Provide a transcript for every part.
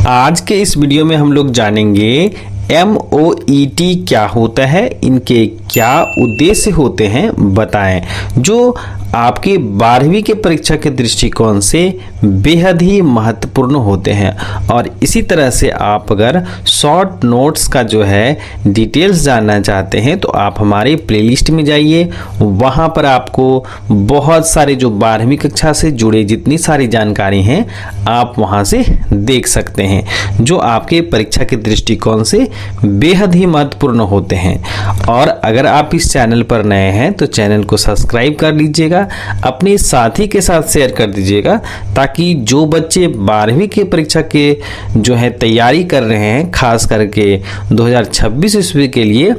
आज के इस वीडियो में हम लोग जानेंगे MOET क्या होता है, इनके क्या उद्देश्य होते हैं बताएं, जो आपके 12वीं के परीक्षा के दृष्टिकोण से बेहद ही महत्वपूर्ण होते हैं। और इसी तरह से आप अगर शॉर्ट नोट्स का जो है डिटेल्स जानना चाहते हैं तो आप हमारे प्लेलिस्ट में जाइए, वहाँ पर आपको बहुत सारे जो 12वीं कक्षा से जुड़े जितनी सारी जानकारी हैं आप वहाँ से देख सकते हैं, जो आपके परीक्षा के दृष्टिकोण से बेहद ही महत्वपूर्ण होते हैं। और अगर आप इस चैनल पर नए हैं तो चैनल को सब्सक्राइब कर लीजिएगा, अपने साथी के साथ शेयर कर दीजिएगा, ताकि जो बच्चे 12वीं की परीक्षा के जो है तैयारी कर रहे हैं, खास करके 2026 ईस्वी के लिए,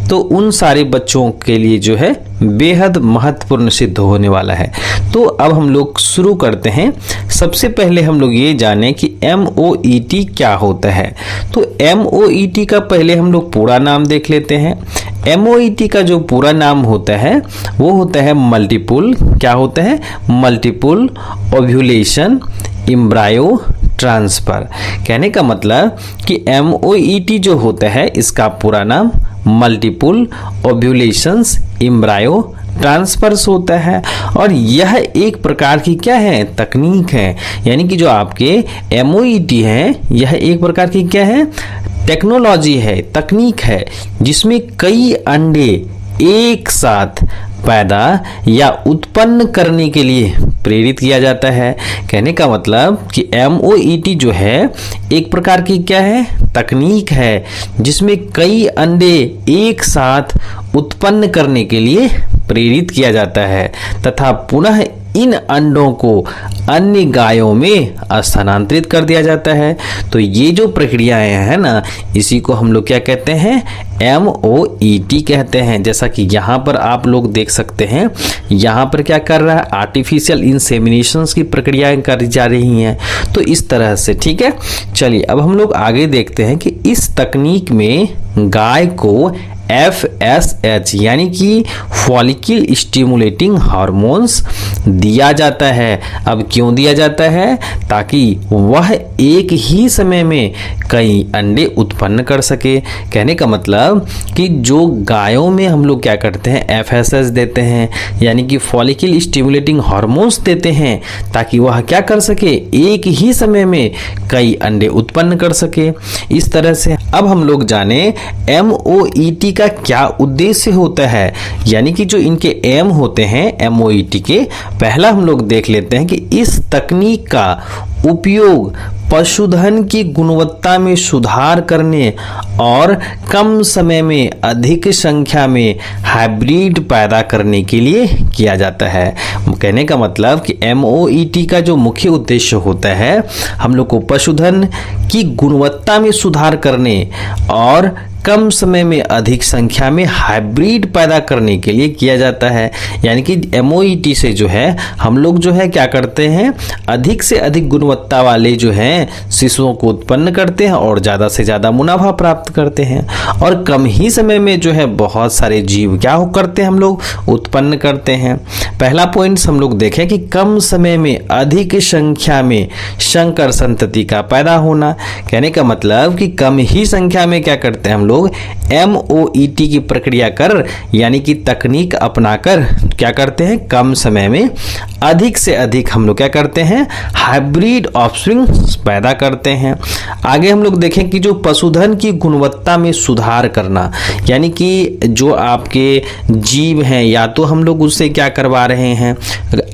तो उन सारे बच्चों के लिए जो है बेहद महत्वपूर्ण सिद्ध होने वाला है। तो अब हम लोग शुरू करते हैं। सबसे पहले हम लोग ये जानें कि MOET क्या होता है। तो MOET का पहले हम लोग पूरा नाम देख लेते हैं। MOET का जो पूरा नाम होता है वो होता है मल्टीपल, क्या होता है, मल्टीपल ओव्यूलेशन एम्ब्रायो ट्रांसफर। कहने का मतलब कि MOET जो होता है इसका पूरा नाम मल्टीपल ओव्यूलेशंस एम्ब्रायो ट्रांसफर्स होता है। और यह एक प्रकार की क्या है, तकनीक है। यानी कि जो आपके MOET है यह एक प्रकार की क्या है, टेक्नोलॉजी है, तकनीक है, जिसमें कई अंडे एक साथ पैदा या उत्पन्न करने के लिए प्रेरित किया जाता है। कहने का मतलब कि MOET जो है एक प्रकार की क्या है, तकनीक है, जिसमें कई अंडे एक साथ उत्पन्न करने के लिए प्रेरित किया जाता है तथा पुनः इन अंडों को अन्य गायों में स्थानांतरित कर दिया जाता है। तो ये जो प्रक्रियाएं हैं ना, इसी को हम लोग क्या कहते हैं, MOET कहते हैं। जैसा कि यहाँ पर आप लोग देख सकते हैं, यहाँ पर क्या कर रहा है, आर्टिफिशियल इंसेमिनेशंस की प्रक्रियाएं करी जा रही हैं। तो इस तरह से, ठीक है। चलिए अब हम लोग आगे देखते हैं कि इस तकनीक में गाय को FSH यानी कि फॉलिकल स्टिमुलेटिंग हार्मोन्स दिया जाता है। अब क्यों दिया जाता है, ताकि वह एक ही समय में कई अंडे उत्पन्न कर सके। कहने का मतलब कि जो गायों में हम लोग क्या करते हैं, FSH देते हैं, यानी कि फॉलिकल स्टिमुलेटिंग हार्मोन्स देते हैं, ताकि वह क्या कर सके, एक ही समय में कई अंडे उत्पन्न कर सके। इस तरह से अब हम लोग जाने MOET का क्या उद्देश्य होता है, यानी कि जो इनके एम होते हैं MOET के। पहला हम लोग देख लेते हैं कि इस तकनीक का उपयोग पशुधन की गुणवत्ता में सुधार करने और कम समय में अधिक संख्या में हाइब्रिड पैदा करने के लिए किया जाता है। कहने का मतलब कि MOET का जो मुख्य उद्देश्य होता है, हम लोग को पशुधन की गुणवत्ता में सुधार करने और कम समय में अधिक संख्या में हाइब्रिड पैदा करने के लिए किया जाता है। यानी कि MOET से जो है हम लोग जो है क्या करते हैं, अधिक से अधिक गुणवत्ता वाले जो हैं शिशुओं को उत्पन्न करते हैं और ज़्यादा से ज़्यादा मुनाफा प्राप्त करते हैं, और कम ही समय में जो है बहुत सारे जीव क्या करते हैं, हम लोग उत्पन्न करते हैं। पहला पॉइंट हम लोग देखें कि कम समय में अधिक संख्या में संकर संतति का पैदा होना। कहने का मतलब कि कम ही संख्या में क्या करते हैं हम लोग, MOET की प्रक्रिया कर, यानी कि तकनीक अपनाकर क्या करते हैं, कम समय में अधिक से अधिक हम लोग क्या करते हैं, हाइब्रिड ऑफस्प्रिंग पैदा करते हैं। आगे हम लोग देखें कि जो पशुधन की गुणवत्ता में सुधार करना, यानी कि जो आपके जीव हैं, या तो हम लोग उससे क्या करवा रहे हैं,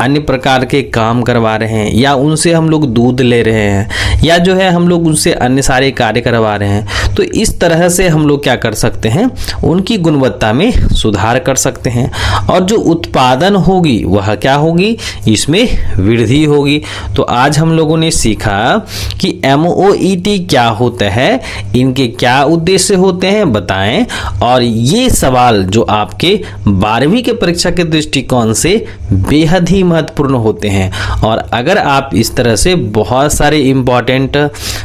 अन्य प्रकार के काम करवा रहे हैं, या उनसे हम लोग दूध ले रहे हैं, या जो है हम लोग उनसे अन्य सारे कार्य करवा रहे हैं। तो इस तरह से हम लोग क्या कर सकते हैं, उनकी गुणवत्ता में सुधार कर सकते हैं, और जो उत्पादन होगी वह क्या होगी, इसमें वृद्धि होगी। तो आज हम लोगों ने सीखा कि MOET क्या होता है, इनके क्या उद्देश्य होते हैं बताएं, और ये सवाल जो आपके 12वीं के परीक्षा के दृष्टिकोण से बेहद ही महत्वपूर्ण होते हैं। और अगर आप इस तरह से बहुत सारे इम्पॉर्टेंट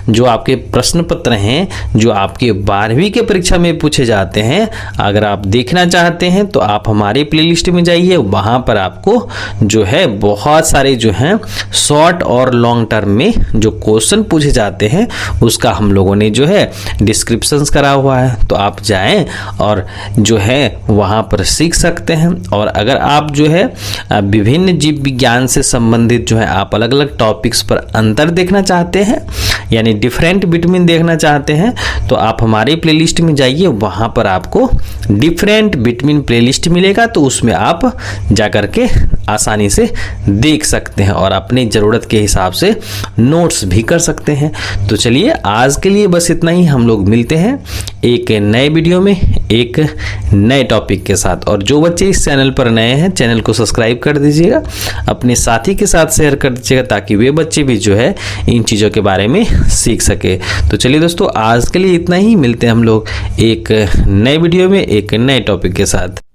जो आपके प्रश्न पत्र हैं जो आपके 12वीं के परीक्षा में पूछे जाते हैं, अगर आप देखना चाहते हैं तो आप हमारे प्लेलिस्ट में जाइए, वहां पर आपको जो है बहुत सारे जो हैं शॉर्ट और लॉन्ग टर्म में जो क्वेश्चन पूछे जाते हैं उसका हम लोगों ने जो है डिस्क्रिप्शन करा हुआ है, तो आप जाएं और जो है वहां पर सीख सकते हैं। और अगर आप जो है विभिन्न जीव विज्ञान से संबंधित जो है आप अलग अलग टॉपिक्स पर अंतर देखना चाहते हैं, यानी डिफरेंट बिटवीन देखना चाहते हैं, तो आप हमारे प्लेलिस्ट में जाइए, वहां पर आपको डिफरेंट बिटवीन प्लेलिस्ट मिलेगा, तो उसमें आप जाकर के आसानी से देख सकते हैं और अपनी ज़रूरत के हिसाब से नोट्स भी कर सकते हैं। तो चलिए आज के लिए बस इतना ही, हम लोग मिलते हैं एक नए वीडियो में एक नए टॉपिक के साथ। और जो बच्चे इस चैनल पर नए हैं, चैनल को सब्सक्राइब कर दीजिएगा, अपने साथी के साथ शेयर कर दीजिएगा, ताकि वे बच्चे भी जो है इन चीज़ों के बारे में सीख सके। तो चलिए दोस्तों आज के लिए इतना ही, मिलते हैं हम लोग एक नए वीडियो में एक नए टॉपिक के साथ।